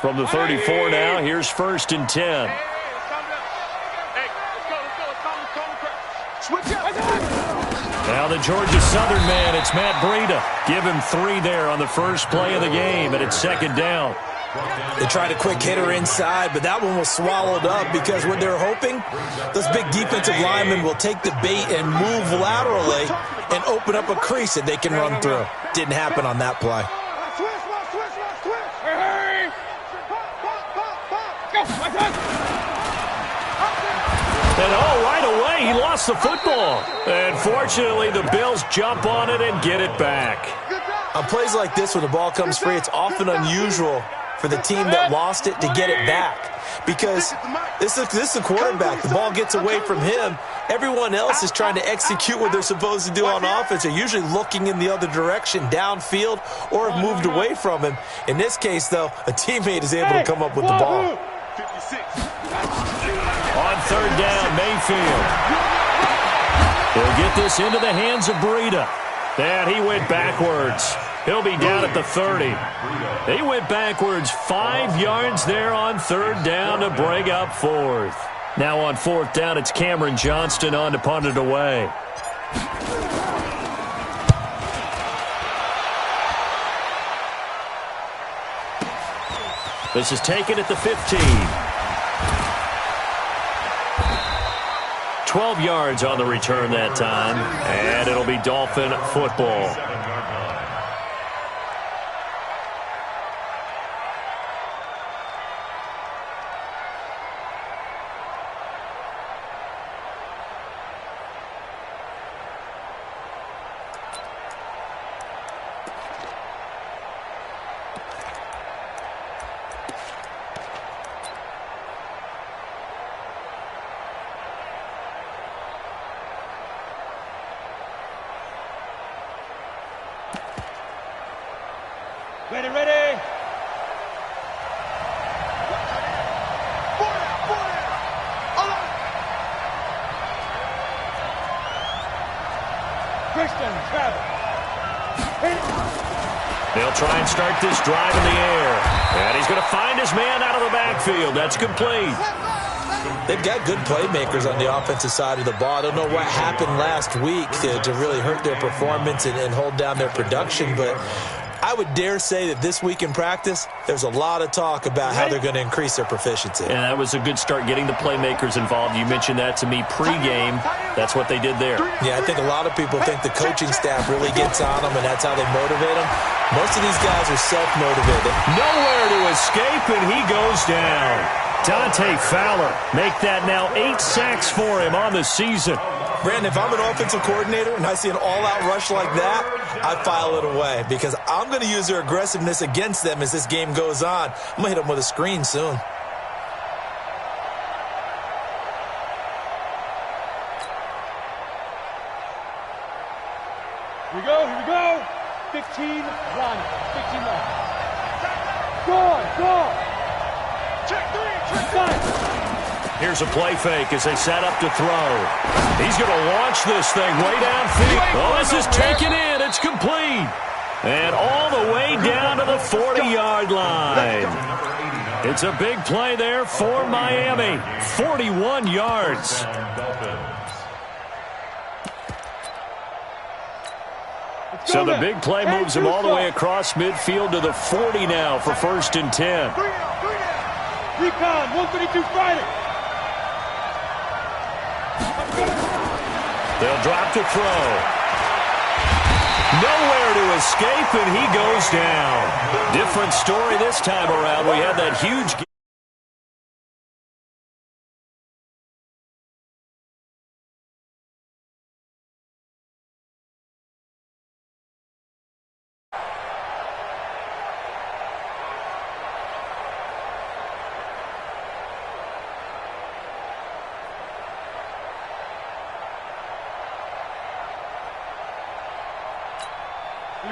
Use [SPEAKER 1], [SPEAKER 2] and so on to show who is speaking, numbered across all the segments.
[SPEAKER 1] From the 34 now, here's 1st and 10. Now the Georgia Southern man, it's Matt Breida. Give him 3 there on the first play of the game, and it's 2nd down.
[SPEAKER 2] They tried a quick hitter inside, but that one was swallowed up because what they're hoping, those big defensive linemen will take the bait and move laterally and open up a crease that they can run through. Didn't happen on that play.
[SPEAKER 1] And right away, he lost the football. And fortunately, the Bills jump on it and get it back.
[SPEAKER 2] On plays like this, when the ball comes free, it's often unusual for the team that lost it to get it back. Because this is the quarterback. The ball gets away from him. Everyone else is trying to execute what they're supposed to do on offense. They're usually looking in the other direction, downfield, or have moved away from him. In this case, though, a teammate is able to come up with the ball.
[SPEAKER 1] On 3rd down, Mayfield. He'll get this into the hands of Breida. And he went backwards. He'll be down at the 30. He went backwards 5 yards there on 3rd down to bring up 4th. Now on 4th down, it's Cameron Johnston on to punt it away. This is taken at the 15. 12 yards on the return that time, and it'll be Dolphin football.
[SPEAKER 3] Ready. Christian, Travis.
[SPEAKER 1] They'll try and start this drive in the air. And he's going to find his man out of the backfield. That's complete.
[SPEAKER 2] They've got good playmakers on the offensive side of the ball. I don't know what happened last week to really hurt their performance and hold down their production, but I would dare say that this week in practice, there's a lot of talk about how they're going to increase their proficiency.
[SPEAKER 1] And that was a good start, getting the playmakers involved. You mentioned that to me pregame. That's what they did there.
[SPEAKER 2] Yeah, I think a lot of people think the coaching staff really gets on them, and that's how they motivate them. Most of these guys are self-motivated.
[SPEAKER 1] Nowhere to escape, and he goes down. Dante Fowler, make that now 8 sacks for him on the season.
[SPEAKER 2] Brandon, if I'm an offensive coordinator and I see an all-out rush like that, I file it away because I'm going to use their aggressiveness against them as this game goes on. I'm going to hit them with a screen soon.
[SPEAKER 3] Here we go. 15 line. 15 line. Go. Check 3.
[SPEAKER 1] Here's a play fake as they set up to throw. He's going to launch this thing way downfield. Oh, this is taken in. It's complete. And all the way down to the 40-yard line. It's a big play there for Miami. 41 yards. So the big play moves him all the way across midfield to the 40 now for 1st and 10.
[SPEAKER 3] Recon, 132 fighter.
[SPEAKER 1] They'll drop to throw. Nowhere to escape, and he goes down. Different story this time around. We had that huge game.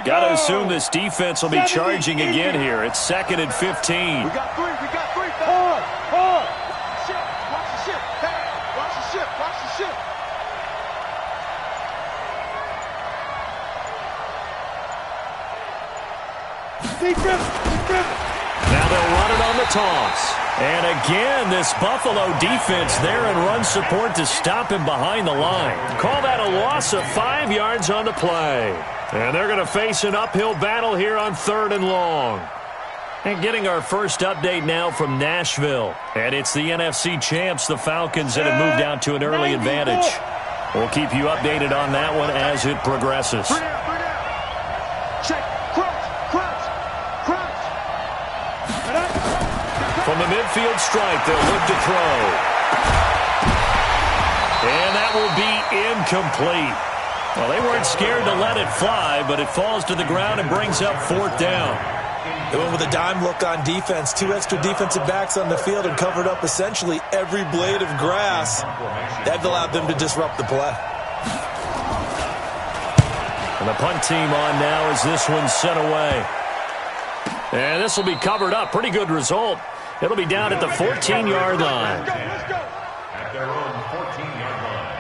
[SPEAKER 1] Got to assume this defense will be charging again here. It's 2nd and 15.
[SPEAKER 3] We got 3. Hard. Watch the ship. Watch the ship. Deep grip.
[SPEAKER 1] Now they'll run it on the toss. And again, this Buffalo defense there in run support to stop him behind the line. Call that a loss of 5 yards on the play. And they're going to face an uphill battle here on 3rd and long. And getting our first update now from Nashville. And it's the NFC champs, the Falcons, that have moved out to an early advantage. We'll keep you updated on that one as it progresses.
[SPEAKER 3] Check. Crunch.
[SPEAKER 1] From the midfield stripe, they'll look to throw. And that will be incomplete. Well, they weren't scared to let it fly, but it falls to the ground and brings up 4th down.
[SPEAKER 2] They went with a dime look on defense. 2 extra defensive backs on the field and covered up essentially every blade of grass. That allowed them to disrupt the play.
[SPEAKER 1] And the punt team on now as this one's sent away. And this will be covered up. Pretty good result. It'll be down at the 14-yard line.
[SPEAKER 3] Let's go.
[SPEAKER 4] At their own 14-yard line.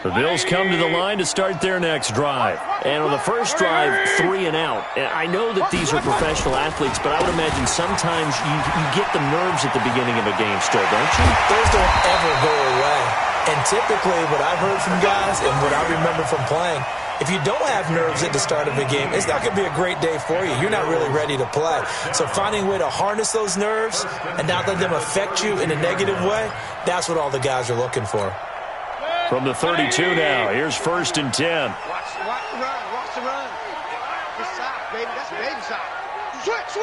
[SPEAKER 1] The Bills come to the line to start their next drive. And on the first drive, 3 and out. And I know that these are professional athletes, but I would imagine sometimes you get the nerves at the beginning of a game still, don't you?
[SPEAKER 2] Those don't ever go away. And typically what I've heard from guys and what I remember from playing, if you don't have nerves at the start of a game, it's not going to be a great day for you. You're not really ready to play. So finding a way to harness those nerves and not let them affect you in a negative way, that's what all the guys are looking for.
[SPEAKER 1] From the 32 now, here's 1st and 10.
[SPEAKER 3] Watch the run. This side, baby. That's the baby side. Switch.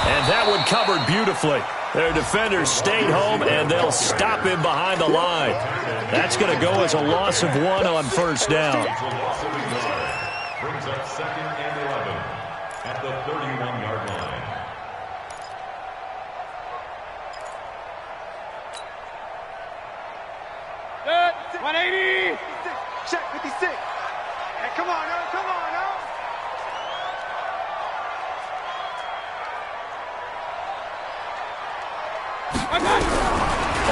[SPEAKER 1] And that one covered beautifully. Their defenders stayed home, and they'll stop him behind the line. That's going to go as a loss of 1 on 1st down.
[SPEAKER 4] Brings up 2nd and 11 at the 31-yard line.
[SPEAKER 3] Good. 180. Check 56. Hey, come on, now.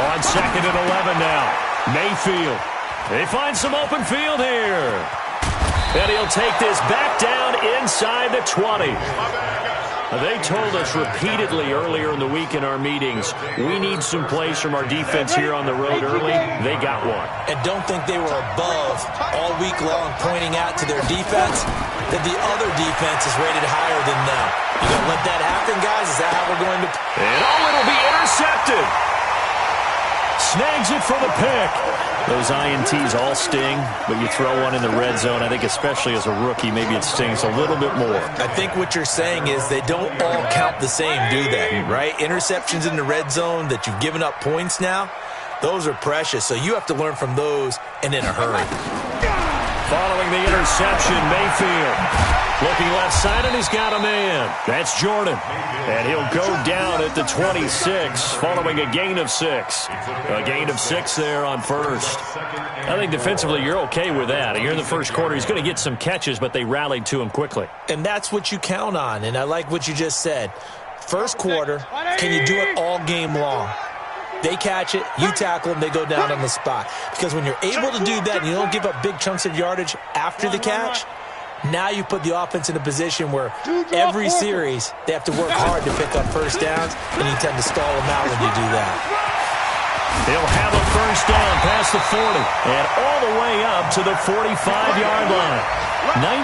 [SPEAKER 1] On 2nd and 11 now. Mayfield. They find some open field here. And he'll take this back down inside the 20. They told us repeatedly earlier in the week in our meetings, we need some plays from our defense here on the road early. They got one.
[SPEAKER 2] And don't think they were above all week long pointing out to their defense that the other defense is rated higher than them. You going to let that happen, guys? Is that how we're going to...
[SPEAKER 1] And it'll be intercepted. Snags it for the pick. Those INTs all sting, but you throw one in the red zone, I think especially as a rookie, maybe it stings a little bit more.
[SPEAKER 2] I think what you're saying is they don't all count the same, do they? Right? Interceptions in the red zone that you've given up points now, those are precious. So you have to learn from those and in a hurry.
[SPEAKER 1] Following the interception, Mayfield looking left side, and he's got a man. That's Jordan. And he'll go down at the 26, following a gain of 6. A gain of 6 there on 1st. I think defensively you're okay with that. Here in the first quarter, he's going to get some catches, but they rallied to him quickly.
[SPEAKER 2] And that's what you count on, and I like what you just said. First quarter, can you do it all game long? They catch it, you tackle them, they go down on the spot. Because when you're able to do that and you don't give up big chunks of yardage after the catch, now you put the offense in a position where every series they have to work hard to pick up first downs, and you tend to stall them out when you do that.
[SPEAKER 1] He'll have a first down past the 40 and all the way up to the 45-yard line.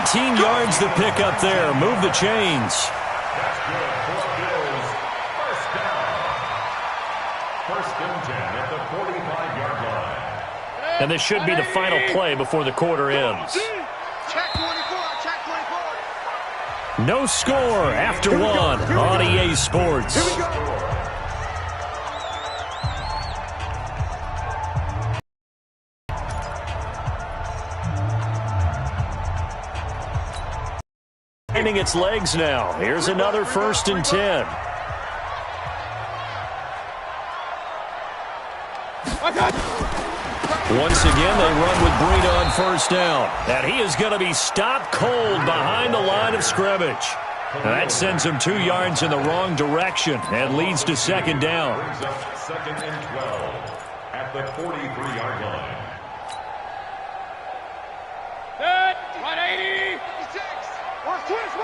[SPEAKER 1] 19 yards to pick up there. Move the chains.
[SPEAKER 4] That's good for Bills. First down. 1st and 10 at the 45-yard line.
[SPEAKER 1] And this should be the final play before the quarter ends.
[SPEAKER 3] Check 24.
[SPEAKER 1] No score after 1 on EA Sports.
[SPEAKER 3] Here we go.
[SPEAKER 1] Finding its legs now. Here's another 1st and 10. Once again, they run with Breida on 1st down. And he is going to be stopped cold behind the line of scrimmage. That sends him 2 yards in the wrong direction and leads to second down.
[SPEAKER 4] Brings up second and 12 at the 43-yard line.
[SPEAKER 3] Set. 180. Watch twist.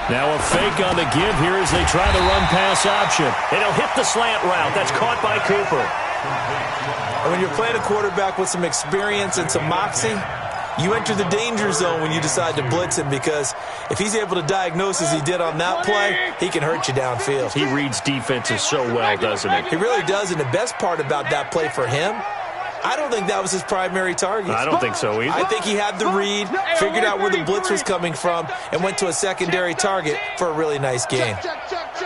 [SPEAKER 1] Now a fake on the give here as they try the run-pass option. And he'll hit the slant route. That's caught by Cooper.
[SPEAKER 2] And when you're playing a quarterback with some experience and some moxie, you enter the danger zone when you decide to blitz him, because if he's able to diagnose as he did on that play, he can hurt you downfield.
[SPEAKER 1] He reads defenses so well, doesn't he?
[SPEAKER 2] He really does, and the best part about that play for him, I don't think that was his primary target.
[SPEAKER 1] I don't think so either.
[SPEAKER 2] I think he had the read, figured out where the blitz was coming from, and went to a secondary target for a really nice gain.
[SPEAKER 3] Check 37.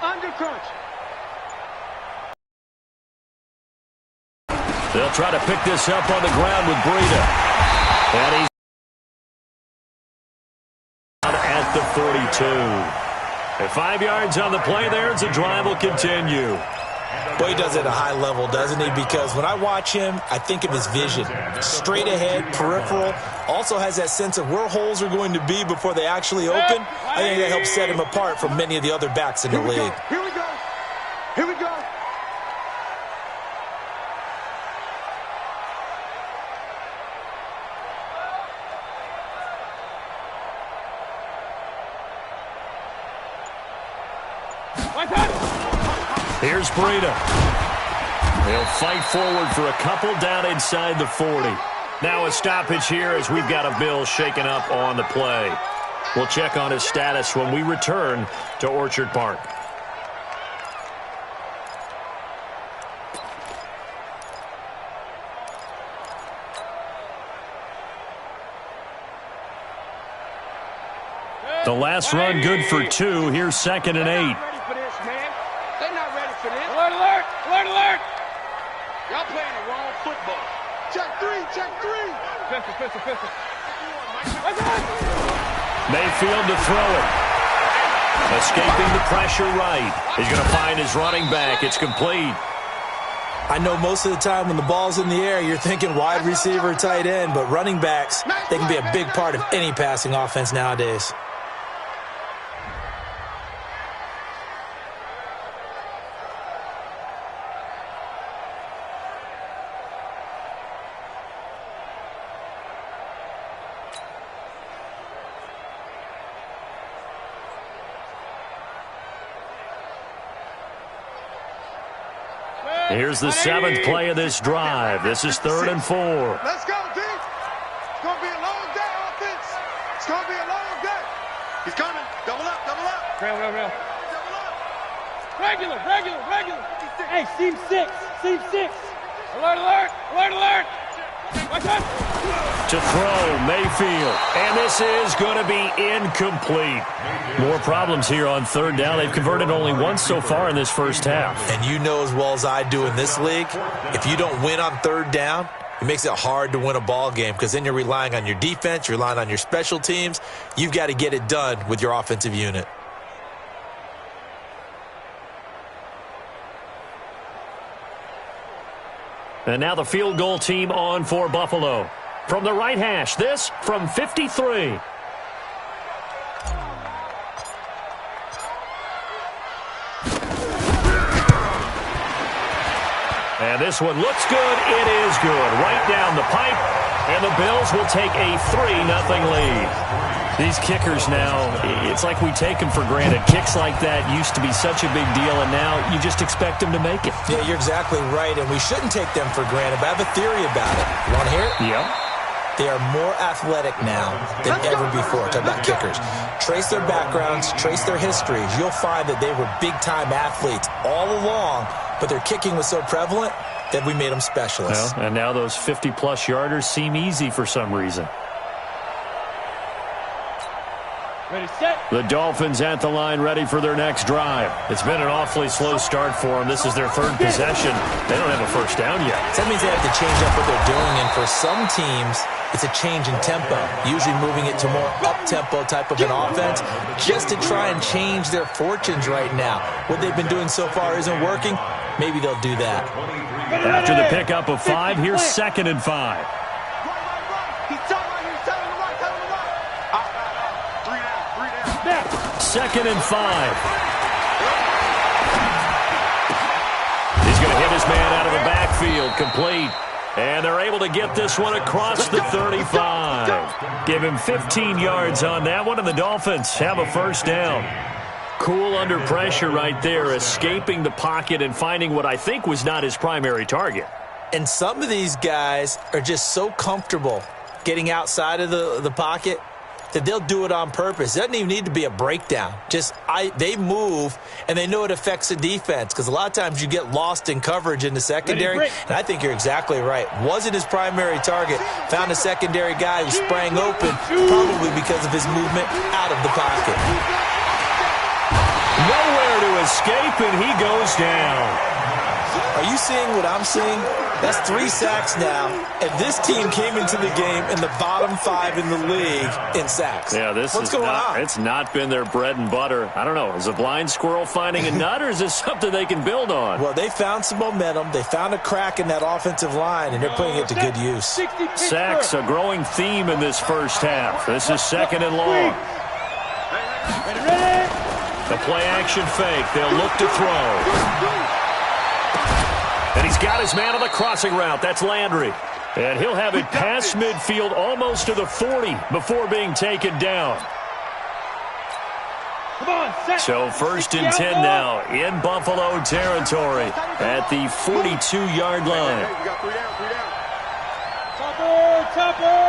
[SPEAKER 3] Under crunch.
[SPEAKER 1] They'll try to pick this up on the ground with Breida. And he's out at the 42. And 5 yards on the play there as the drive will continue.
[SPEAKER 2] Boy, he does it at a high level, doesn't he? Because when I watch him, I think of his vision. Straight ahead, peripheral. Also has that sense of where holes are going to be before they actually open. I think that helps set him apart from many of the other backs in the league.
[SPEAKER 3] Here we go.
[SPEAKER 1] Here's Breida. He'll fight forward for a couple down inside the 40. Now a stoppage here as we've got a Bill shaken up on the play. We'll check on his status when we return to Orchard Park. The last run good for 2. Here's 2nd and 8.
[SPEAKER 3] Alert! Y'all playing the wrong football. Check three. Pistol.
[SPEAKER 1] Mayfield to throw it. Escaping the pressure right. He's going to find his running back. It's complete.
[SPEAKER 2] I know most of the time when the ball's in the air, you're thinking wide receiver, tight end, but running backs, they can be a big part of any passing offense nowadays.
[SPEAKER 1] Here's the 7th play of this drive. This is 3rd and 4.
[SPEAKER 3] Let's go, D. It's going to be a long day, offense. It's going to be a long day. He's coming. Double up. Real.
[SPEAKER 5] Double up. Regular. Hey, seam 6. Alert. Watch out.
[SPEAKER 1] To throw, Mayfield. And this is going to be incomplete. More problems here on 3rd down. They've converted only once so far in this first half.
[SPEAKER 2] And you know as well as I do in this league, if you don't win on 3rd down, it makes it hard to win a ball game, because then you're relying on your defense, you're relying on your special teams. You've got to get it done with your offensive unit.
[SPEAKER 1] And now the field goal team on for Buffalo. From the right hash, this from 53. And this one looks good. It is good. Right down the pipe. And the Bills will take a 3-0 lead. These kickers now, it's like we take them for granted. Kicks like that used to be such a big deal, and now you just expect them to make it.
[SPEAKER 2] Yeah, you're exactly right, and we shouldn't take them for granted, but I have a theory about it. You want to hear it?
[SPEAKER 1] Yeah.
[SPEAKER 2] They are more athletic now than ever before. Talk about kickers. Trace their backgrounds, trace their histories. You'll find that they were big-time athletes all along, but their kicking was so prevalent that we made them specialists.
[SPEAKER 1] Well, and now those 50-plus yarders seem easy for some reason.
[SPEAKER 5] Ready, set.
[SPEAKER 1] The Dolphins at the line, ready for their next drive. It's been an awfully slow start for them. This is their 3rd possession. They don't have a first down yet.
[SPEAKER 2] So that means they have to change up what they're doing, and for some teams, it's a change in tempo, usually moving it to more up-tempo type of an offense, just to try and change their fortunes right now. What they've been doing so far isn't working. maybe they'll do that.
[SPEAKER 1] After the pickup of 5, here's 2nd and 5.
[SPEAKER 3] He's telling you, telling the right, telling the right.
[SPEAKER 5] 3 down.
[SPEAKER 1] 2nd and 5. He's going to hit his man out of the backfield, complete. And they're able to get this one across the 35. Give him 15 yards on that one, and the Dolphins have a first down. Cool under pressure right there, escaping the pocket and finding what I think was not his primary target.
[SPEAKER 2] And some of these guys are just so comfortable getting outside of the pocket that they'll do it on purpose. It doesn't even need to be a breakdown. They move, and they know it affects the defense, because a lot of times you get lost in coverage in the secondary, and I think you're exactly right. Wasn't his primary target. Found a secondary guy who sprang open, probably because of his movement out of the pocket.
[SPEAKER 1] Nowhere to escape, and he goes down.
[SPEAKER 2] Are you seeing what I'm seeing? That's 3 sacks now, and this team came into the game in the bottom 5 in the league in sacks.
[SPEAKER 1] Yeah, what's going on? It's not been their bread and butter. I don't know. Is a blind squirrel finding a nut, or is this something they can build on?
[SPEAKER 2] Well, they found some momentum. They found a crack in that offensive line, and they're putting it to good use.
[SPEAKER 1] Sacks, a growing theme in this first half. This is 2nd and long. The play-action fake. They'll look to throw. And he's got his man on the crossing route. That's Landry. And he'll have it past midfield almost to the 40 before being taken down. So 1st and 10 now in Buffalo territory at the 42-yard line.
[SPEAKER 5] Chopper!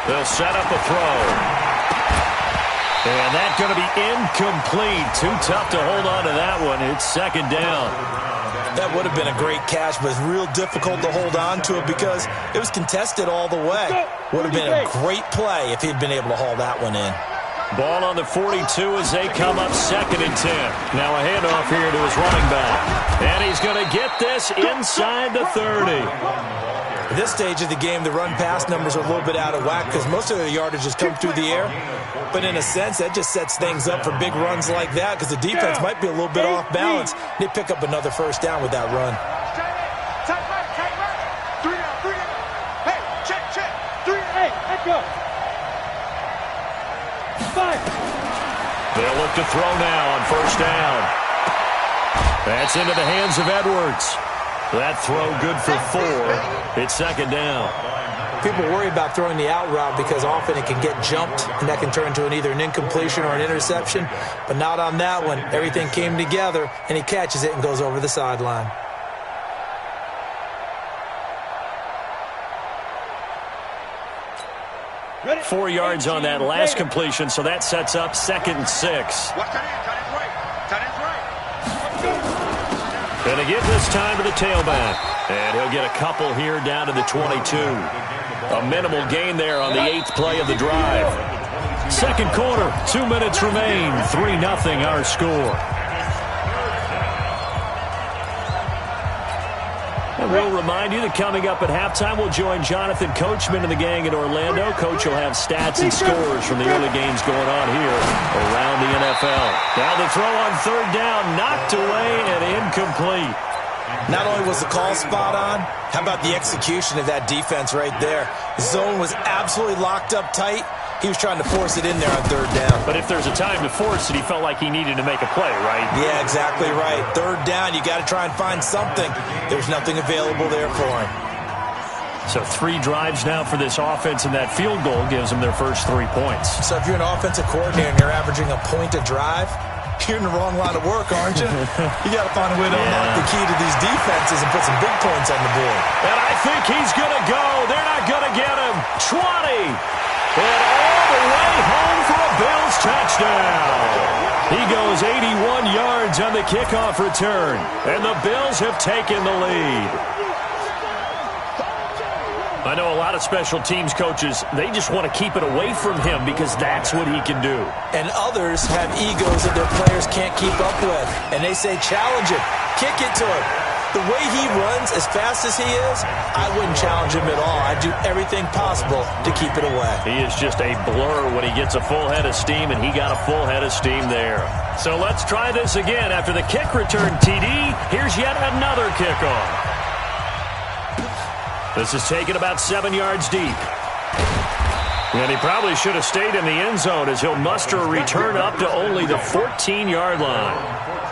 [SPEAKER 1] They'll set up a throw. And that's going to be incomplete. Too tough to hold on to that one. It's 2nd down.
[SPEAKER 2] That would have been a great catch, but it's real difficult to hold on to it because it was contested all the way. Would have been a great play if he'd been able to haul that one in.
[SPEAKER 1] Ball on the 42 as they come up 2nd and 10. Now a handoff here to his running back. And he's going to get this inside the 30.
[SPEAKER 2] At this stage of the game, the run-pass numbers are a little bit out of whack because most of the yardage has come through the air. But in a sense, that just sets things up for big runs like that because the defense might be a little bit off balance. They pick up another first down with that run.
[SPEAKER 3] Tight right. 3 down. Hey, check. 3 down.
[SPEAKER 5] Hey, let go. 5.
[SPEAKER 1] They'll look to throw now on first down. That's into the hands of Edwards. That throw good for 4. It's 2nd down.
[SPEAKER 2] People worry about throwing the out route because often it can get jumped, and that can turn into either an incompletion or an interception. But not on that one. Everything came together, and he catches it and goes over the sideline.
[SPEAKER 5] Ready?
[SPEAKER 1] 4 yards on that last completion, so that sets up 2nd and 6.
[SPEAKER 3] Watch that end. Tight end's right.
[SPEAKER 1] Going to give this time to the tailback. And he'll get a couple here down to the 22. A minimal gain there on the 8th play of the drive. 2nd quarter, 2 minutes remain. 3-0 our score. And we'll remind you that coming up at halftime, we'll join Jonathan Coachman and the gang in Orlando. Coach will have stats and scores from the early games going on here around the NFL. Now the throw on 3rd down, knocked away and incomplete.
[SPEAKER 2] Not only was the call spot on, how about the execution of that defense right there? The zone was absolutely locked up tight. He was trying to force it in there on 3rd down.
[SPEAKER 1] But if there's a time to force it, he felt like he needed to make a play, right?
[SPEAKER 2] Yeah, exactly right. 3rd down, you got to try and find something. There's nothing available there for him.
[SPEAKER 1] So 3 drives now for this offense, and that field goal gives them their first 3 points.
[SPEAKER 2] So if you're an offensive coordinator and you're averaging a point a drive, you're in the wrong line of work, aren't you? You got to find a way to unlock the key to these defenses and put some big points on the board.
[SPEAKER 1] And I think he's going to go. They're not going to get him. 20. And all the way home for a Bills touchdown. He goes 81 yards on the kickoff return. And the Bills have taken the lead. I know a lot of special teams coaches, they just want to keep it away from him because that's what he can do.
[SPEAKER 2] And others have egos that their players can't keep up with. And they say, challenge it. Kick it to him. The way he runs, as fast as he is, I wouldn't challenge him at all. I'd do everything possible to keep it away.
[SPEAKER 1] He is just a blur when he gets a full head of steam, and he got a full head of steam there. So let's try this again. After the kick return TD, here's yet another kickoff. This is taken about 7 yards deep. And he probably should have stayed in the end zone as he'll muster a return up to only the 14-yard line.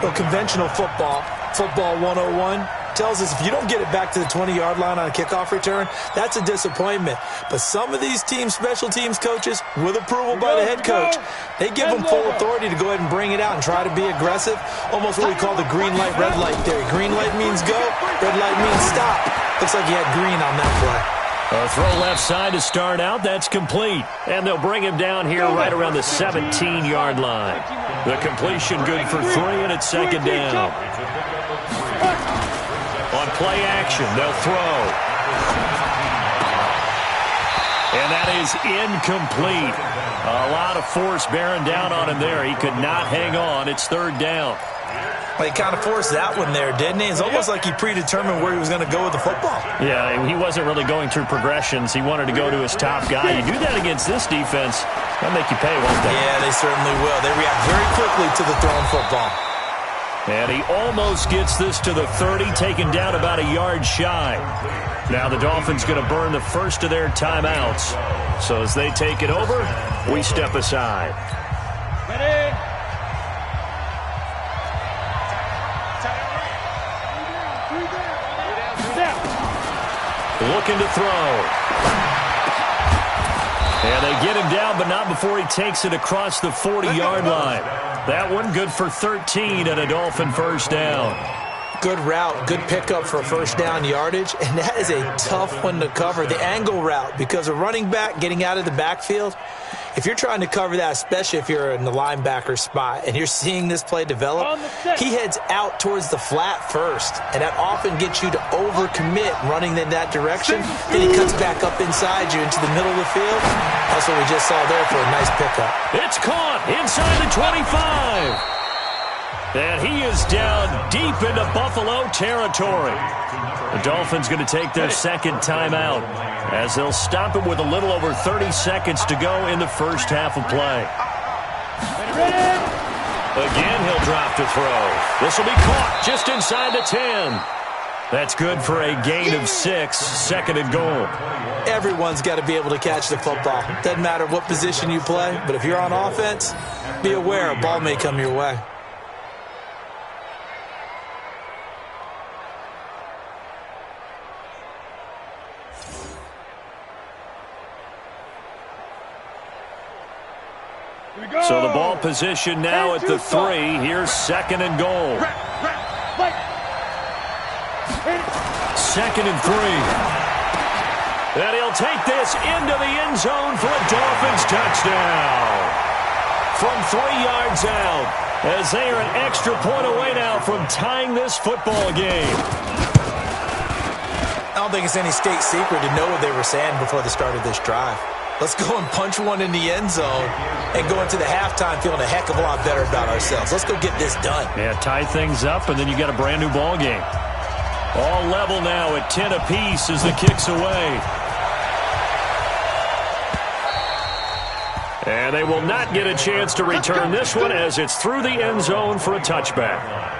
[SPEAKER 2] Well, conventional football 101, tells us if you don't get it back to the 20-yard line on a kickoff return, that's a disappointment. But some of these special teams coaches, with approval by the head coach, they give them full authority to go ahead and bring it out and try to be aggressive. Almost what we call the green light, red light theory. Green light means go, red light means stop. Looks like he had green on that play.
[SPEAKER 1] A throw left side to start out. That's complete. And they'll bring him down here right around the 17-yard line. The completion good for 3, and it's second down. On play action, they'll throw. And that is incomplete. A lot of force bearing down on him there. He could not hang on. It's third down.
[SPEAKER 2] Well, he kind of forced that one there, didn't he? It's almost like he predetermined where he was going to go with the football.
[SPEAKER 1] Yeah, he wasn't really going through progressions. He wanted to go to his top guy. You do that against this defense, that'll make you pay, won't they?
[SPEAKER 2] Yeah, they certainly will. They react very quickly to the thrown football.
[SPEAKER 1] And he almost gets this to the 30, taken down about a yard shy. Now the Dolphins going to burn the first of their timeouts. So as they take it over, we step aside.
[SPEAKER 5] Ready?
[SPEAKER 1] Looking to throw. And they get him down, but not before he takes it across the 40-yard line. That one good for 13 and a Dolphin first down.
[SPEAKER 2] Good route, good pickup for first down yardage, and that is a tough one to cover. The angle route, because a running back getting out of the backfield, if you're trying to cover that, especially if you're in the linebacker spot and you're seeing this play develop, he heads out towards the flat first, and that often gets you to overcommit running in that direction. Then he cuts back up inside you into the middle of the field. That's what we just saw there for a nice pickup.
[SPEAKER 1] It's caught inside the 25. And he is down deep into Buffalo territory. The Dolphins going to take their second timeout as they'll stop it with a little over 30 seconds to go in the first half of play. Again, he'll drop to throw. This will be caught just inside the 10. That's good for a gain of 6, second and goal.
[SPEAKER 2] Everyone's got to be able to catch the football. Doesn't matter what position you play, but if you're on offense, be aware a ball may come your way.
[SPEAKER 1] So the ball position now at the 3. Here's second and goal. Second and 3. And he'll take this into the end zone for a Dolphins touchdown. From 3 yards out, as they are an extra point away now from tying this football game.
[SPEAKER 2] I don't think it's any state secret to know what they were saying before the start of this drive. Let's go and punch one in the end zone and go into the halftime feeling a heck of a lot better about ourselves. Let's go get this done.
[SPEAKER 1] Yeah, tie things up, and then you got a brand new ball game. All level now at 10 apiece as the kick's away. And they will not get a chance to return this one as it's through the end zone for a touchback.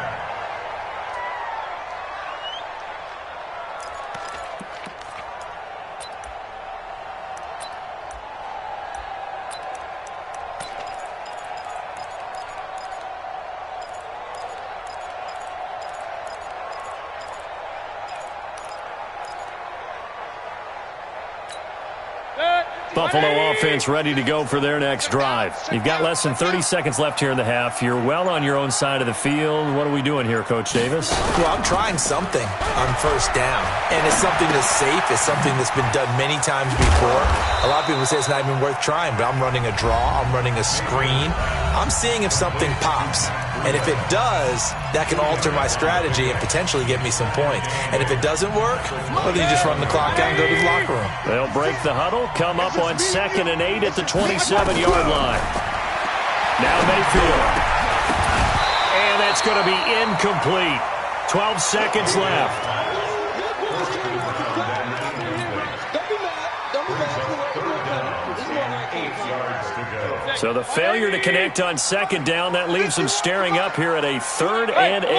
[SPEAKER 1] Buffalo offense ready to go for their next drive. You've got less than 30 seconds left here in the half. You're well on your own side of the field. What are we doing here, Coach Davis?
[SPEAKER 2] Well, I'm trying something on first down, and it's something that's safe. It's something that's been done many times before. A lot of people say it's not even worth trying, but I'm running a draw. I'm running a screen. I'm seeing if something pops. And if it does, that can alter my strategy and potentially get me some points. And if it doesn't work, well, then you just run the clock out and go to the locker room.
[SPEAKER 1] They'll break the huddle, come up on 2nd and 8 at the 27-yard line. Now Mayfield. And that's going to be incomplete. 12 seconds left. So the failure to connect on second down, that leaves him staring up here at a 3rd and 8.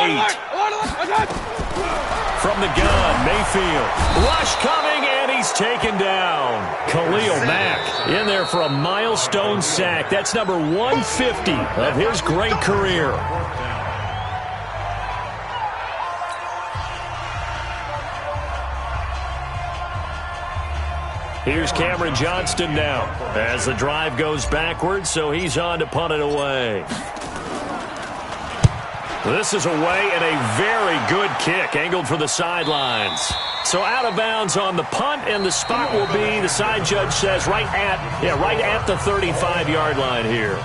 [SPEAKER 1] From the gun, Mayfield. Rush coming, and he's taken down. Khalil Mack in there for a milestone sack. That's number 150 of his great career. Here's Cameron Johnston now as the drive goes backwards, so he's on to punt it away. This is away and a very good kick angled for the sidelines. So out of bounds on the punt, and the spot will be, the side judge says, right at the 35-yard line here.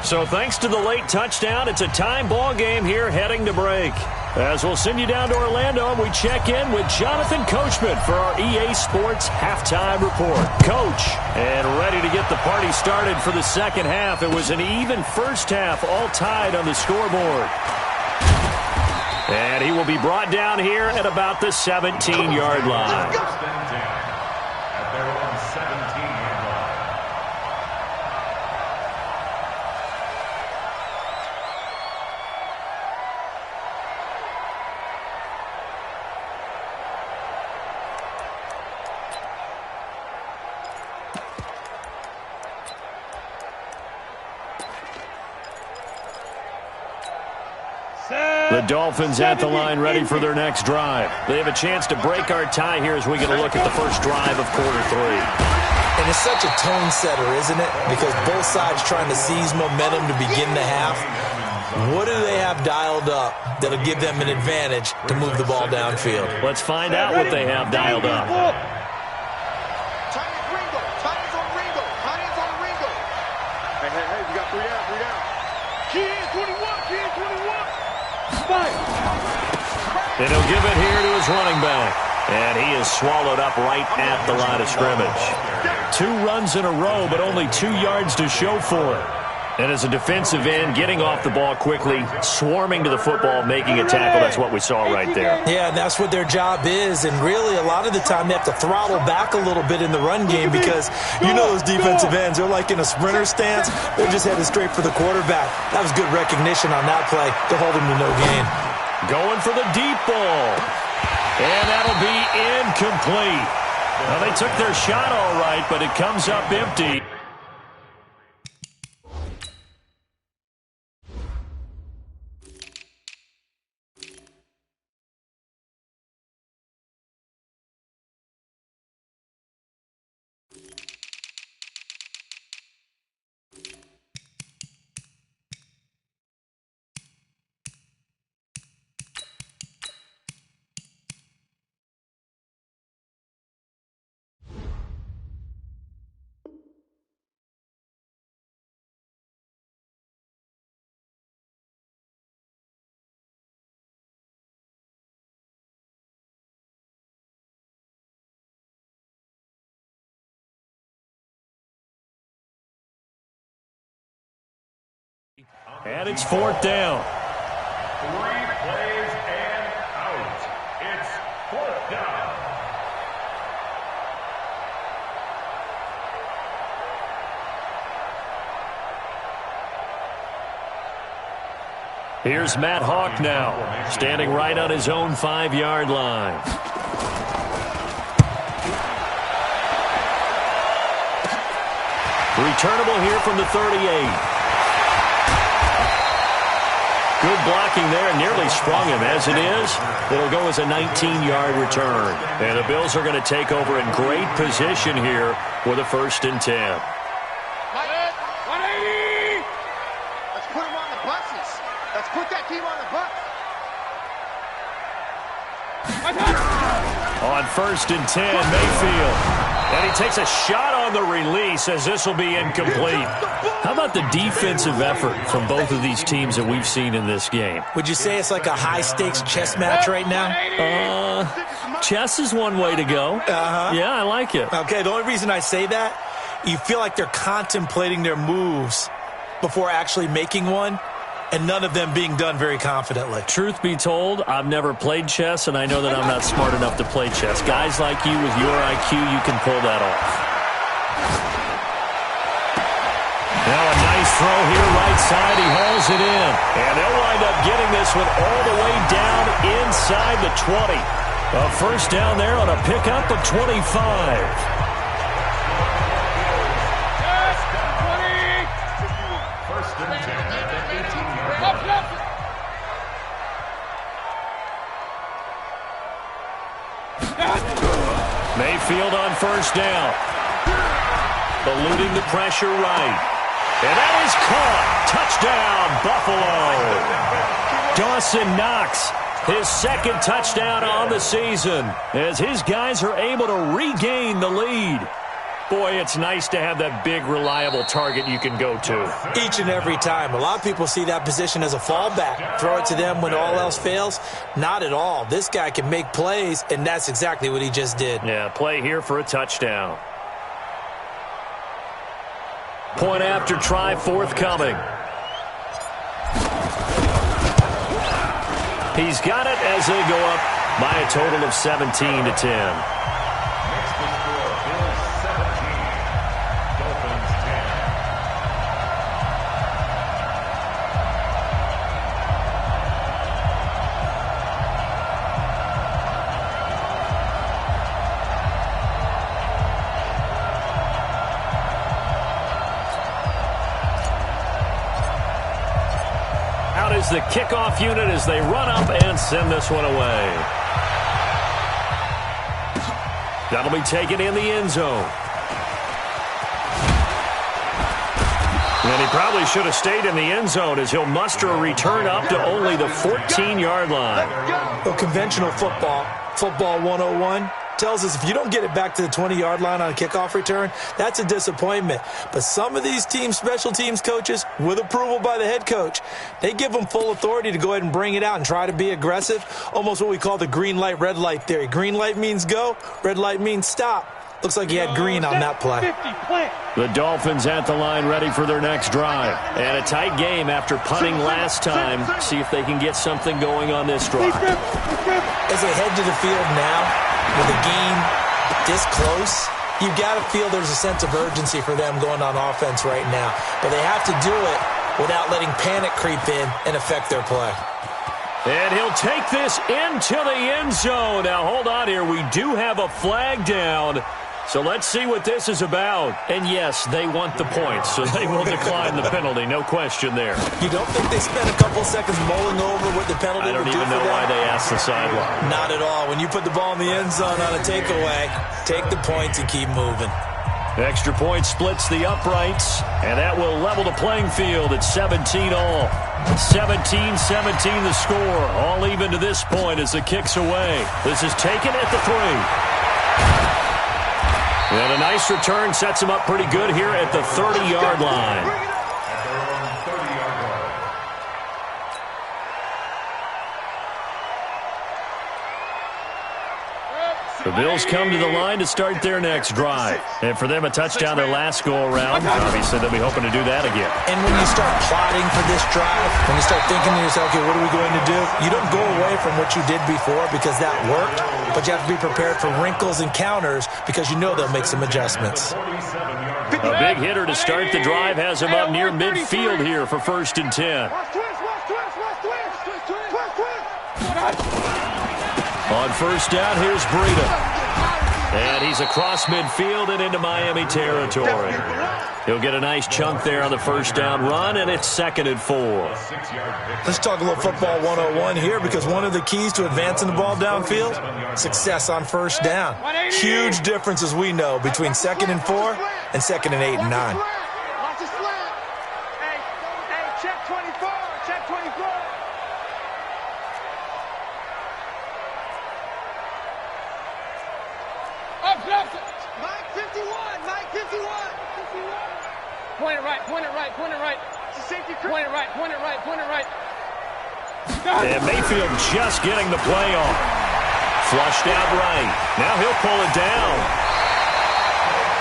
[SPEAKER 1] So thanks to the late touchdown, it's a tie ball game here heading to break. As we'll send you down to Orlando, and we check in with Jonathan Coachman for our EA Sports Halftime Report. Coach, and ready to get the party started for the second half. It was an even first half, all tied on the scoreboard. And he will be brought down here at about the 17-yard line. The Dolphins at the line ready for their next drive. They have a chance to break our tie here as we get a look at the first drive of quarter 3.
[SPEAKER 2] And it's such a tone setter, isn't it? Because both sides trying to seize momentum to begin the half. What do they have dialed up that'll give them an advantage to move the ball downfield?
[SPEAKER 1] Let's find out what they have dialed up.
[SPEAKER 3] Titans on Ringo. Hey, we got 3 down. Key in 21.
[SPEAKER 1] And he'll give it here to his running back. And he is swallowed up right at the line of scrimmage. 2 runs in a row, but only 2 yards to show for it. And as a defensive end, getting off the ball quickly, swarming to the football, making a tackle, that's what we saw right there.
[SPEAKER 2] Yeah, and that's what their job is. And really, a lot of the time, they have to throttle back a little bit in the run game because you know those defensive ends, they're like in a sprinter stance. They're just headed straight for the quarterback. That was good recognition on that play to hold him to no gain.
[SPEAKER 1] Going for the deep ball. And that'll be incomplete. Well, they took their shot all right, but it comes up empty. And it's 4th down.
[SPEAKER 4] 3 plays and out. It's 4th down.
[SPEAKER 1] Here's Matt Hawk now, standing right on his own 5-yard line. Returnable here from the 38. Good blocking there, nearly sprung him. As it is, it'll go as a 19-yard return. And the Bills are going to take over in great position here with a 1st and 10.
[SPEAKER 3] 180! Let's put them on the buses. Let's put that team on the bus.
[SPEAKER 1] On 1st and 10, Mayfield. And he takes a shot on the release as this will be incomplete. How about the defensive effort from both of these teams that we've seen in this game?
[SPEAKER 2] Would you say it's like a high-stakes chess match right now?
[SPEAKER 1] Chess is one way to go. Yeah, I like it.
[SPEAKER 2] Okay, the only reason I say that, you feel like they're contemplating their moves before actually making one. and none of them being done very confidently.
[SPEAKER 1] Truth be told, I've never played chess, and I know that I'm not smart enough to play chess. Guys like you with your IQ, you can pull that off. Now a nice throw here, right side. He hauls it in. And they'll wind up getting this one all the way down inside the 20. A first down there on a pickup of 25. Mayfield on first down. Eluding the pressure right. And that is caught. Touchdown, Buffalo. Dawson Knox, his second touchdown on the season, as his guys are able to regain the lead. Boy, it's nice to have that big, reliable target you can go to.
[SPEAKER 2] Each and every time. A lot of people see that position as a fallback. Throw it to them when all else fails. Not at all. This guy can make plays, and that's exactly what he just did.
[SPEAKER 1] Yeah, play here for a touchdown. Point after try forthcoming. He's got it as they go up by a total of 17-10. Is the kickoff unit as they run up and send this one away. That'll be taken in the end zone. And he probably should have stayed in the end zone as he'll muster a return up to only the 14-yard line.
[SPEAKER 2] Well, conventional football 101, tells us if you don't get it back to the 20-yard line on a kickoff return, that's a disappointment. But some of these special teams coaches, with approval by the head coach, they give them full authority to go ahead and bring it out and try to be aggressive, almost what we call the green light, red light theory. Green light means go, red light means stop. Looks like he had green on that play.
[SPEAKER 1] The Dolphins at the line ready for their next drive. And a tight game after punting last time. See if they can get something going on this drive.
[SPEAKER 2] As they head to the field now, with a game this close, you've got to feel there's a sense of urgency for them going on offense right now. But they have to do it without letting panic creep in and affect their play.
[SPEAKER 1] And he'll take this into the end zone. Now, hold on here. We do have a flag down. So let's see what this is about. And yes, they want the points, so they will decline the penalty. No question there.
[SPEAKER 2] You don't think they spent a couple seconds mulling over what the penalty would do for them?
[SPEAKER 1] I don't even know why they asked the sideline.
[SPEAKER 2] Not at all. When you put the ball in the end zone on a takeaway, take the points and keep moving.
[SPEAKER 1] Extra point splits the uprights, and that will level the playing field at 17 all. 17-17 the score. All even to this point as the kick's away. This is taken at the 3. And a nice return sets him up pretty good here at the 30-yard line. The Bills come to the line to start their next drive. And for them, a touchdown their last go-around. Obviously, they'll be hoping to do that again.
[SPEAKER 2] And when you start plotting for this drive, when you start thinking to yourself, okay, what are we going to do? You don't go away from what you did before because that worked, but you have to be prepared for wrinkles and counters because you know they'll make some adjustments.
[SPEAKER 1] A big hitter to start the drive has him up near midfield here for 1st and 10. On first down, here's Breida. And he's across midfield and into Miami territory. He'll get a nice chunk there on the first down run, and it's 2nd and 4.
[SPEAKER 2] Let's talk a little football 101 here because one of the keys to advancing the ball downfield, success on first down. Huge difference, as we know, between 2nd and 4 and 2nd and 8 and 9.
[SPEAKER 3] Watch the slant. Hey, check 24. Check 24. Mike 51. Mike 51.
[SPEAKER 5] Point it right. Point it right. Point it right.
[SPEAKER 3] It's a safety.
[SPEAKER 5] Point it right. Point it right. Point it right.
[SPEAKER 1] And Mayfield just getting the play off. Flushed out right. Now he'll pull it down.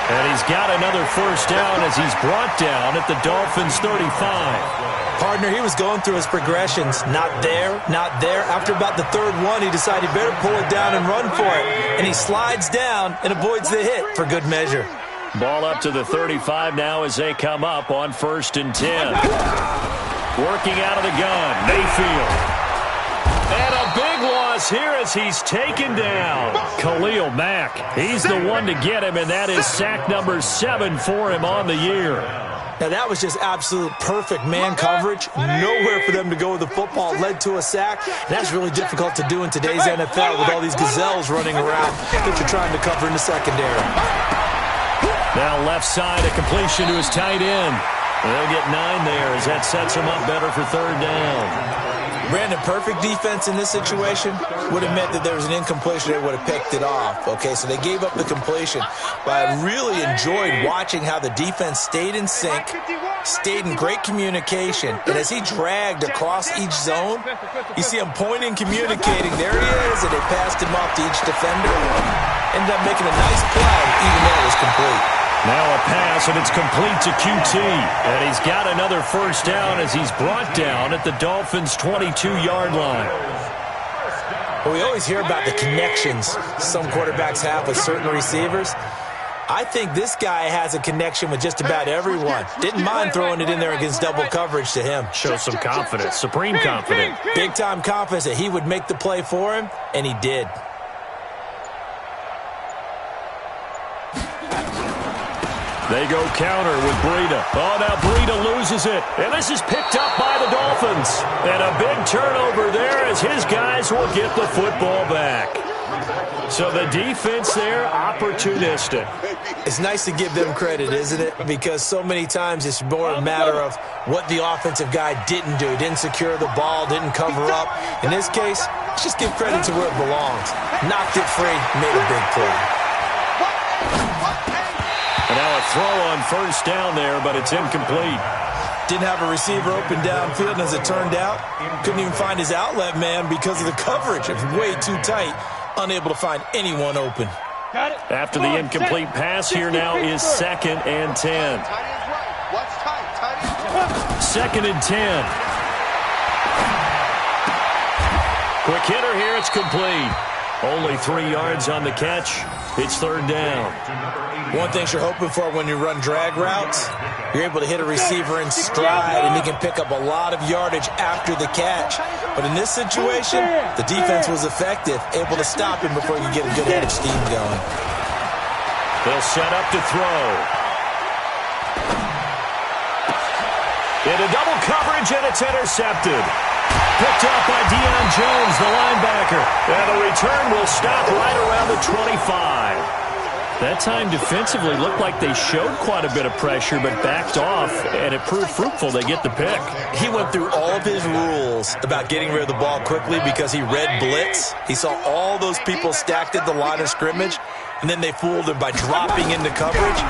[SPEAKER 1] And he's got another first down as he's brought down at the Dolphins' 35.
[SPEAKER 2] Partner, he was going through his progressions. Not there, not there. After about the third one, he decided he better pull it down and run for it. And he slides down and avoids the hit for good measure.
[SPEAKER 1] Ball up to the 35 now as they come up on 1st and 10. Working out of the gun, Mayfield. And a big loss here as he's taken down. Khalil Mack, he's the one to get him, and that is sack number 7 for him on the year.
[SPEAKER 2] Now, that was just absolute perfect man coverage. Nowhere for them to go with the football. Led to a sack. And that's really difficult to do in today's NFL with all these gazelles running around that you're trying to cover in the secondary.
[SPEAKER 1] Now left side, a completion to his tight end. They'll get 9 there as that sets him up better for 3rd down.
[SPEAKER 2] Brandon, perfect defense in this situation would have meant that there was an incompletion. They would have picked it off, okay? So they gave up the completion. But I really enjoyed watching how the defense stayed in sync, stayed in great communication. And as he dragged across each zone, you see him pointing, communicating. There he is, and they passed him off to each defender. Ended up making a nice play, even though it was complete.
[SPEAKER 1] Now a pass, and it's complete to QT. And he's got another first down as he's brought down at the Dolphins' 22-yard line.
[SPEAKER 2] Well, we always hear about the connections some quarterbacks have with certain receivers. I think this guy has a connection with just about everyone. Didn't mind throwing it in there against double coverage to him.
[SPEAKER 1] Shows some confidence, supreme confidence.
[SPEAKER 2] Big-time confidence that he would make the play for him, and he did.
[SPEAKER 1] They go counter with Breida. Oh, now Breida loses it. And this is picked up by the Dolphins. And a big turnover there as his guys will get the football back. So the defense there, opportunistic.
[SPEAKER 2] It's nice to give them credit, isn't it? Because so many times it's more a matter of what the offensive guy didn't do. Didn't secure the ball, didn't cover up. In this case, let's just give credit to where it belongs. Knocked it free, made a big play.
[SPEAKER 1] And now a throw on first down there, but it's incomplete.
[SPEAKER 2] Didn't have a receiver open downfield, and as it turned out, couldn't even find his outlet man because of the coverage. It was way too tight, unable to find anyone open.
[SPEAKER 1] After the incomplete pass, here now is 2nd and 10. 2nd and 10. Quick hitter here, it's complete. Only 3 yards on the catch. It's 3rd down.
[SPEAKER 2] One thing you're hoping for when you run drag routes, you're able to hit a receiver in stride, and he can pick up a lot of yardage after the catch. But in this situation, the defense was effective, able to stop him before you get a good head of steam going.
[SPEAKER 1] They'll set up to throw. Into double coverage, and it's intercepted. Picked up by Deion Jones, the linebacker. And the return will stop right around the 25. That time defensively looked like they showed quite a bit of pressure but backed off, and it proved fruitful. They get the pick.
[SPEAKER 2] He went through all of his rules about getting rid of the ball quickly because he read blitz. He saw all those people stacked at the line of scrimmage, and then they fooled him by dropping into coverage.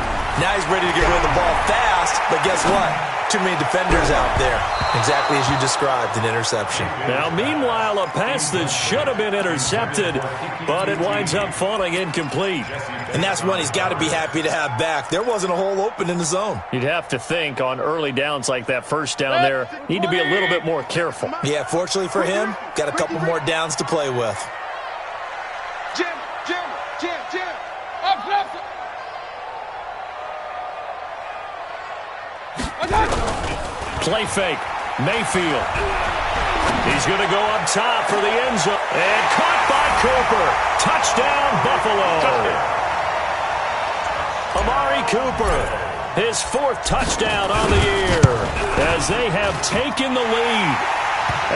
[SPEAKER 2] Now he's ready to get rid of the ball fast, but guess what? Too many defenders out there. Exactly as you described, an interception.
[SPEAKER 1] Now, meanwhile, a pass that should have been intercepted, but it winds up falling incomplete.
[SPEAKER 2] And that's one he's got to be happy to have back. There wasn't a hole open in the zone.
[SPEAKER 1] You'd have to think on early downs like that first down there, need to be a little bit more careful.
[SPEAKER 2] Yeah, fortunately for him, got a couple more downs to play with.
[SPEAKER 3] Jim.
[SPEAKER 1] Play fake. Mayfield. He's going to go up top for the end zone. And caught by Cooper. Touchdown, Buffalo. Amari Cooper, his 4th touchdown on the year as they have taken the lead.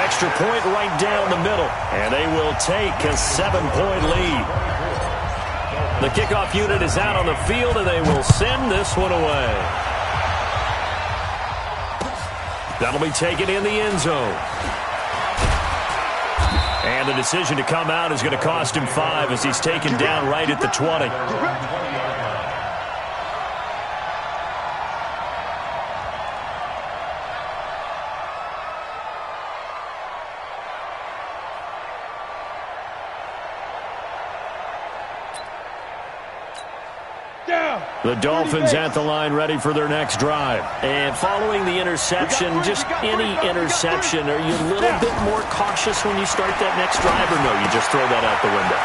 [SPEAKER 1] Extra point right down the middle, and they will take a 7-point lead. The kickoff unit is out on the field, and they will send this one away. That'll be taken in the end zone. And the decision to come out is going to cost him 5 as he's taken down right at the 20. The Dolphins at the line ready for their next drive. And following the interception, just any interception, are you a little bit more cautious when you start that next drive, or no, you just throw that out the window?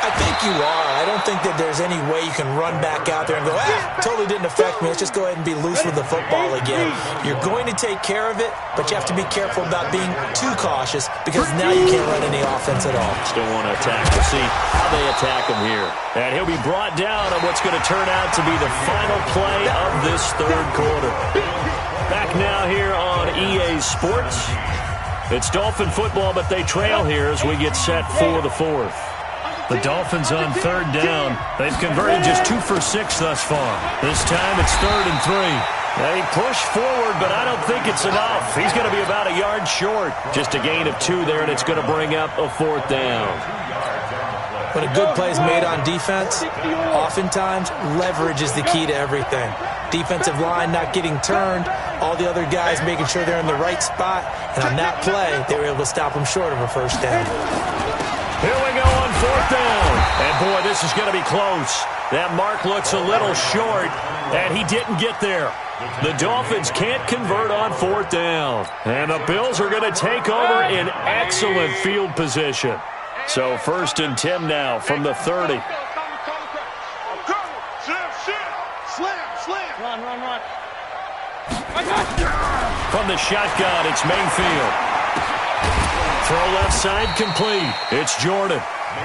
[SPEAKER 2] I think you are. I don't think that there's any way you can run back out there and go, totally didn't affect me. Let's just go ahead and be loose with the football again. You're going to take care of it, but you have to be careful about being too cautious because now you can't run any offense at all.
[SPEAKER 1] Still want to attack. We'll see how they attack him here. And he'll be brought down on what's going to turn out to be the final play of this third quarter. Back now here on EA Sports. It's Dolphin football, but they trail here as we get set for the fourth. The Dolphins on third down. They've converted just 2 for 6 thus far. This time it's 3rd and 3. They push forward, but I don't think it's enough. He's going to be about a yard short. Just a gain of 2 there, and it's going to bring up a 4th down.
[SPEAKER 2] When a good play is made on defense, oftentimes leverage is the key to everything. Defensive line not getting turned, all the other guys making sure they're in the right spot, and on that play, they were able to stop them short of a first down.
[SPEAKER 1] Here we go on 4th down. And, boy, this is going to be close. That mark looks a little short, and he didn't get there. The Dolphins can't convert on 4th down. And the Bills are going to take over in excellent field position. So 1st and 10 now from the 30.
[SPEAKER 5] Run.
[SPEAKER 1] From the shotgun, it's Mayfield. Throw left side complete. It's Jordan.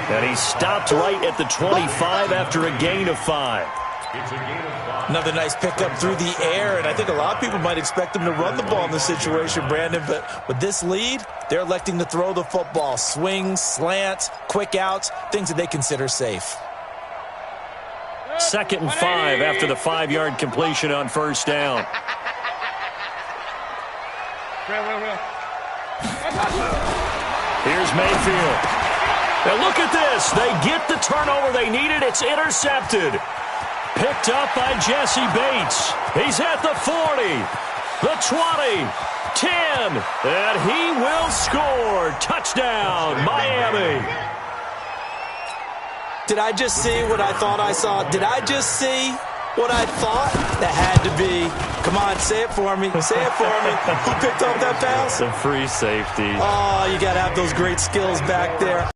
[SPEAKER 1] And he stopped right at the 25 after a gain of 5.
[SPEAKER 2] Another nice pickup through the air, and I think a lot of people might expect him to run the ball in this situation, Brandon, but with this lead, they're electing to throw the football. Swings, slants, quick outs, things that they consider safe.
[SPEAKER 1] 2nd and 5 after the 5-yard completion on 1st down. Here's Mayfield. Now look at this. They get the turnover they needed. It's intercepted. Picked up by Jesse Bates. He's at the 40, the 20, 10, and he will score. Touchdown, Miami.
[SPEAKER 2] Did I just see what I thought I saw? Did I just see what I thought? That had to be. Come on, say it for me. Say it for me. Who picked up that pass?
[SPEAKER 1] Some free safety.
[SPEAKER 2] Oh, you got to have those great skills back there.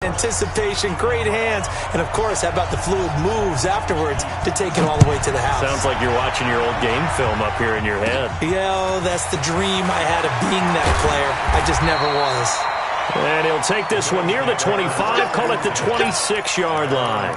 [SPEAKER 2] Anticipation, great hands, and, of course, how about the fluid moves afterwards to take it all the way to the house?
[SPEAKER 1] Sounds like you're watching your old game film up here in your head.
[SPEAKER 2] Yeah, that's the dream I had of being that player. I just never was.
[SPEAKER 1] And he'll take this one near the 25, call it the 26-yard line.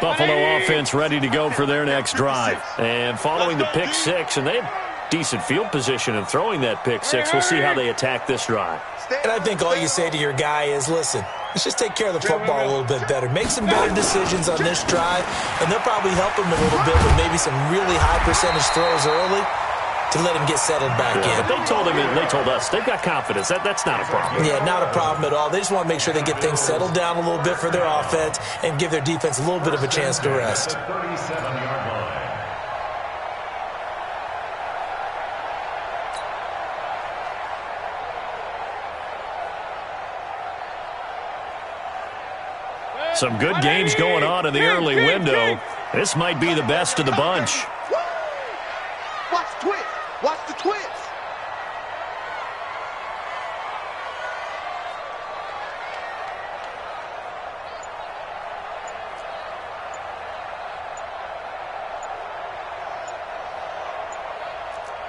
[SPEAKER 1] Buffalo offense ready to go for their next drive. And following the pick 6, and they have decent field position in throwing that pick 6. We'll see how they attack this drive.
[SPEAKER 2] And I think all you say to your guy is, listen, let's just take care of the football a little bit better. Make some better decisions on this drive, and they'll probably help him a little bit with maybe some really high percentage throws early to let him get settled back in.
[SPEAKER 1] But they told him, and they told us, they've got confidence. That's not a problem.
[SPEAKER 2] Yeah, not a problem at all. They just want to make sure they get things settled down a little bit for their offense and give their defense a little bit of a chance to rest.
[SPEAKER 1] Some good games going on in the early window. This might be the best of the bunch.
[SPEAKER 3] Watch the twist. Watch the twist.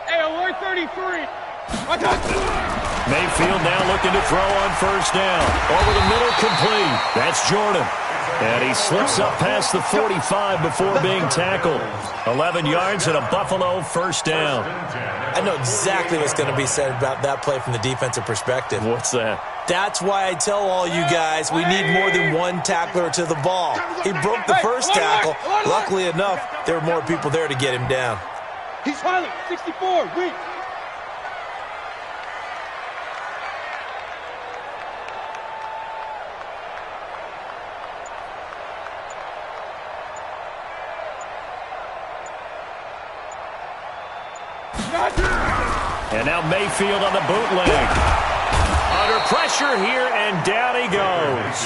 [SPEAKER 5] Hey, alert 33.
[SPEAKER 1] Mayfield now looking to throw on 1st down. Over the middle, complete. That's Jordan. And he slips up past the 45 before being tackled. 11 yards and a Buffalo 1st down.
[SPEAKER 2] I know exactly what's going to be said about that play from the defensive perspective.
[SPEAKER 1] What's that?
[SPEAKER 2] That's why I tell all you guys we need more than one tackler to the ball. He broke the first tackle. Luckily enough, there were more people there to get him down.
[SPEAKER 5] He's smiling. 64. Weak.
[SPEAKER 1] And now Mayfield on the bootleg. Under pressure here, and down he goes.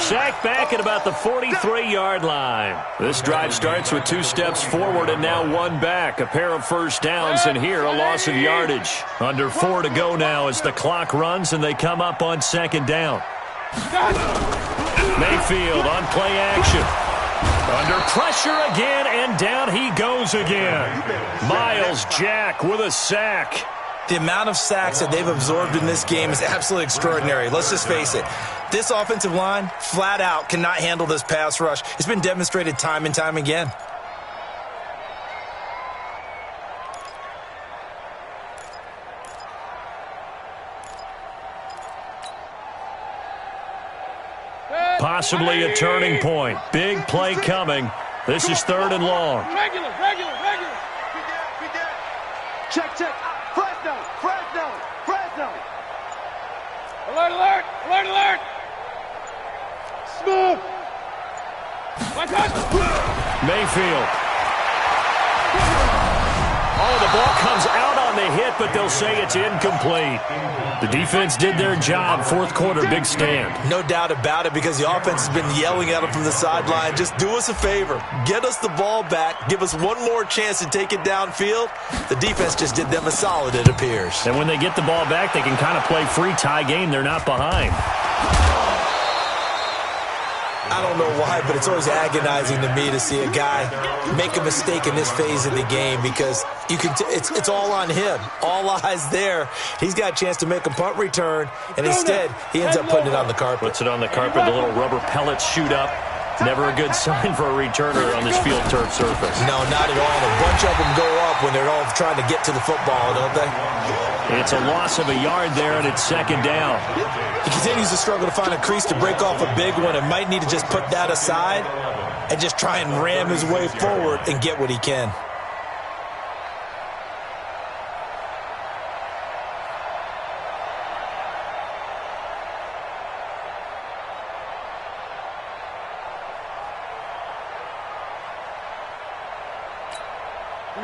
[SPEAKER 1] Sacked back at about the 43-yard line. This drive starts with 2 steps forward and now 1 back. A pair of first downs, and here a loss of yardage. Under 4 to go now as the clock runs, and they come up on 2nd down. Mayfield on play action. Under pressure again, and down he goes again. Miles Jack with a sack.
[SPEAKER 2] The amount of sacks that they've absorbed in this game is absolutely extraordinary. Let's just face it. This offensive line, flat out, cannot handle this pass rush. It's been demonstrated time and time again.
[SPEAKER 1] Possibly a turning point. Big play coming. This is 3rd and long.
[SPEAKER 5] Regular.
[SPEAKER 3] Check. Fresno.
[SPEAKER 5] Alert.
[SPEAKER 3] Smooth.
[SPEAKER 1] Mayfield. Oh, the ball comes out on the hit, but they'll say it's incomplete. The defense did their job. 4th quarter, big stand.
[SPEAKER 2] No doubt about it, because the offense has been yelling at them from the sideline. Just do us a favor. Get us the ball back. Give us one more chance to take it downfield. The defense just did them a solid, it appears.
[SPEAKER 1] And when they get the ball back, they can kind of play free tie game. They're not behind.
[SPEAKER 2] I don't know why, but it's always agonizing to me to see a guy make a mistake in this phase of the game, because you can it's all on him. All eyes there. He's got a chance to make a punt return, and instead he ends up putting it on the carpet.
[SPEAKER 1] Puts it on the carpet. The little rubber pellets shoot up. Never a good sign for a returner on this field turf surface.
[SPEAKER 2] No, not at all. A bunch of them go up when they're all trying to get to the football, don't they?
[SPEAKER 1] It's a loss of a yard there, and it's 2nd down.
[SPEAKER 2] He continues to struggle to find a crease to break off a big one, and might need to just put that aside and just try and ram his way forward and get what he can.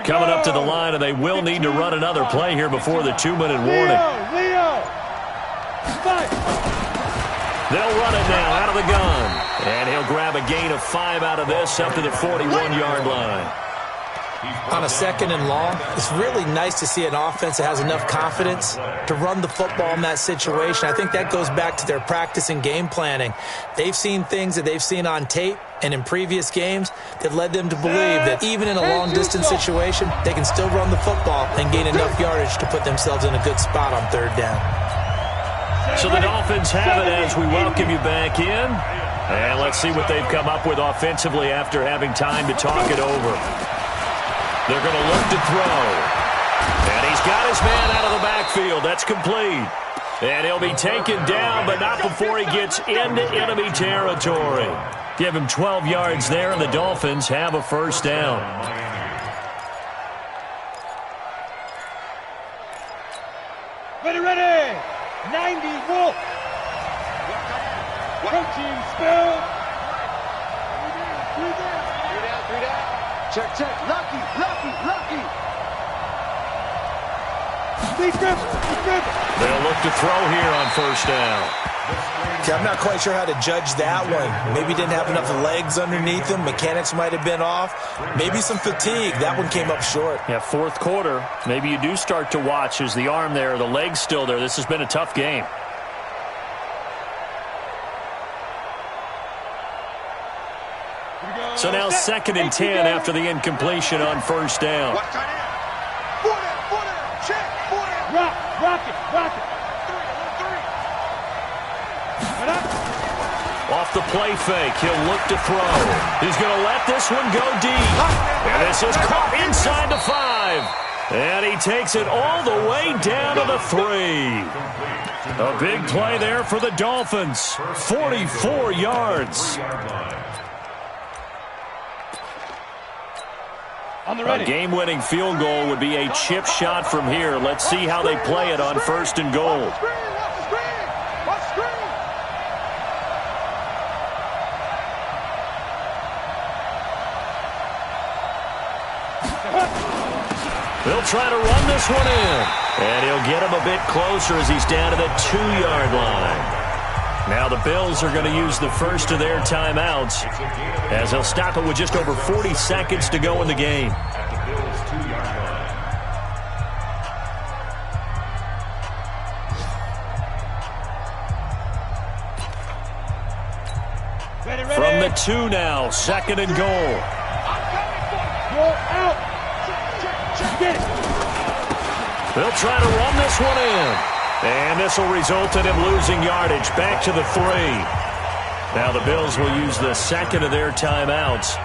[SPEAKER 1] Coming up to the line, and they will need to run another play here before the 2-minute warning.
[SPEAKER 5] Leo.
[SPEAKER 1] They'll run it now out of the gun. And he'll grab a gain of 5 out of this up to the 41-yard line.
[SPEAKER 2] On a 2nd and long, it's really nice to see an offense that has enough confidence to run the football in that situation. I think that goes back to their practice and game planning. They've seen things that they've seen on tape and in previous games that led them to believe that even in a long-distance situation, they can still run the football and gain enough yardage to put themselves in a good spot on 3rd down.
[SPEAKER 1] So the Dolphins have it as we welcome you back in. And let's see what they've come up with offensively after having time to talk it over. They're going to look to throw. And he's got his man out of the backfield. That's complete. And he'll be taken down, but not before he gets into enemy territory. Give him 12 yards there, and the Dolphins have a 1st down.
[SPEAKER 5] Ready. 90 Wolf. Protein spill.
[SPEAKER 3] 3 down. Check. Lucky.
[SPEAKER 1] They'll look to throw here on 1st down.
[SPEAKER 2] See, I'm not quite sure how to judge that one. Maybe didn't have enough legs underneath him. Mechanics might have been off. Maybe some fatigue. That one came up short.
[SPEAKER 1] Yeah, 4th quarter. Maybe you do start to watch as the arm there, the leg's still there. This has been a tough game. So now 2nd and 10 after the incompletion on 1st down.
[SPEAKER 5] Rock it.
[SPEAKER 1] Off the play fake, he'll look to throw. He's going to let this one go deep. And this is caught inside the 5. And he takes it all the way down to the 3. A big play there for the Dolphins. 44 yards. A game-winning field goal would be a chip shot from here. Let's see how they play it on 1st and goal. They'll try to run this one in. And he'll get him a bit closer as he's down to the 2-yard line. Now the Bills are going to use the first of their timeouts as they'll stop it with just over 40 seconds to go in the game. From the 2 now, 2nd and goal. They'll try to run this one in. And this will result in him losing yardage back to the 3. Now the Bills will use the second of their timeouts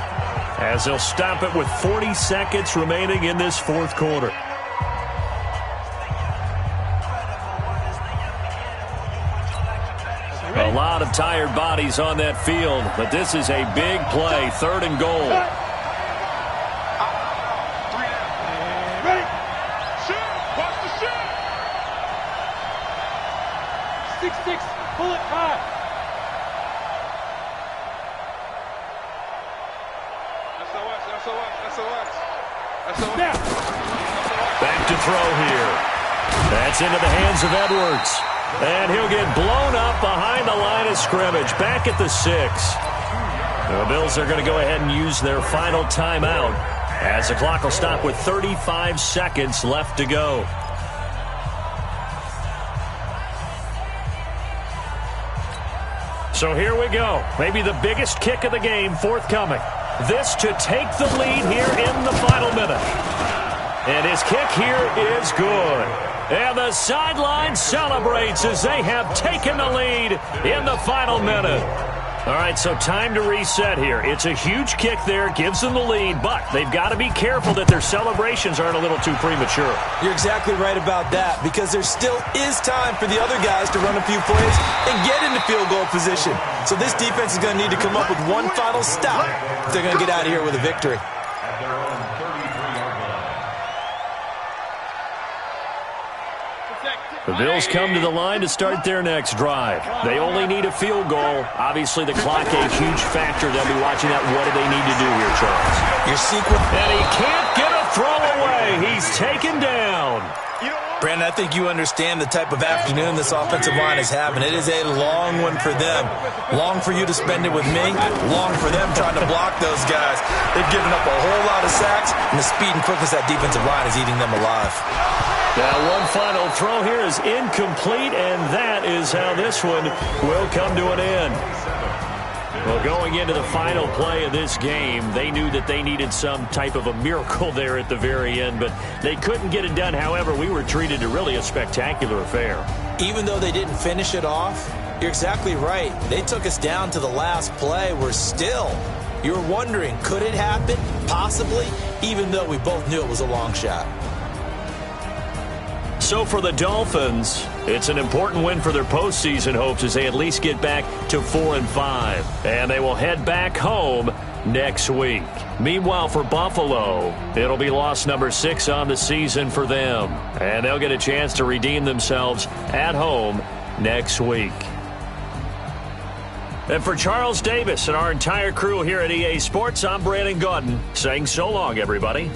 [SPEAKER 1] as they'll stop it with 40 seconds remaining in this fourth quarter. A lot of tired bodies on that field, but this is a big play, 3rd and goal. Back to throw here. That's into the hands of Edwards. And he'll get blown up behind the line of scrimmage, back at the 6. The Bills are going to go ahead and use their final timeout as the clock will stop with 35 seconds left to go. So here we go. Maybe the biggest kick of the game forthcoming. This to take the lead here in the final minute. And his kick here is good. And the sideline celebrates as they have taken the lead in the final minute. All right, so time to reset here. It's a huge kick there, gives them the lead, but they've got to be careful that their celebrations aren't a little too premature.
[SPEAKER 2] You're exactly right about that, because there still is time for the other guys to run a few plays and get into field goal position. So this defense is going to need to come up with one final stop if they're going to get out of here with a victory.
[SPEAKER 1] The Bills come to the line to start their next drive. They only need a field goal. Obviously, the clock a huge factor. They'll be watching that. What do they need to do here, Charles?
[SPEAKER 2] Your sequence.
[SPEAKER 1] And he can't get a throw away. He's taken down.
[SPEAKER 2] Brandon, I think you understand the type of afternoon this offensive line is having. It is a long one for them. Long for you to spend it with me. Long for them trying to block those guys. They've given up a whole lot of sacks, and the speed and quickness of that defensive line is eating them alive.
[SPEAKER 1] Now one final throw here is incomplete, and that is how this one will come to an end. Well, going into the final play of this game, they knew that they needed some type of a miracle there at the very end, but they couldn't get it done. However, we were treated to really a spectacular affair.
[SPEAKER 2] Even though they didn't finish it off, you're exactly right. They took us down to the last play. We're still, you're wondering, could it happen? Possibly, even though we both knew it was a long shot.
[SPEAKER 1] So for the Dolphins, it's an important win for their postseason hopes as they at least get back to 4-5. And they will head back home next week. Meanwhile, for Buffalo, it'll be loss number 6 on the season for them. And they'll get a chance to redeem themselves at home next week. And for Charles Davis and our entire crew here at EA Sports, I'm Brandon Gaudin saying so long, everybody.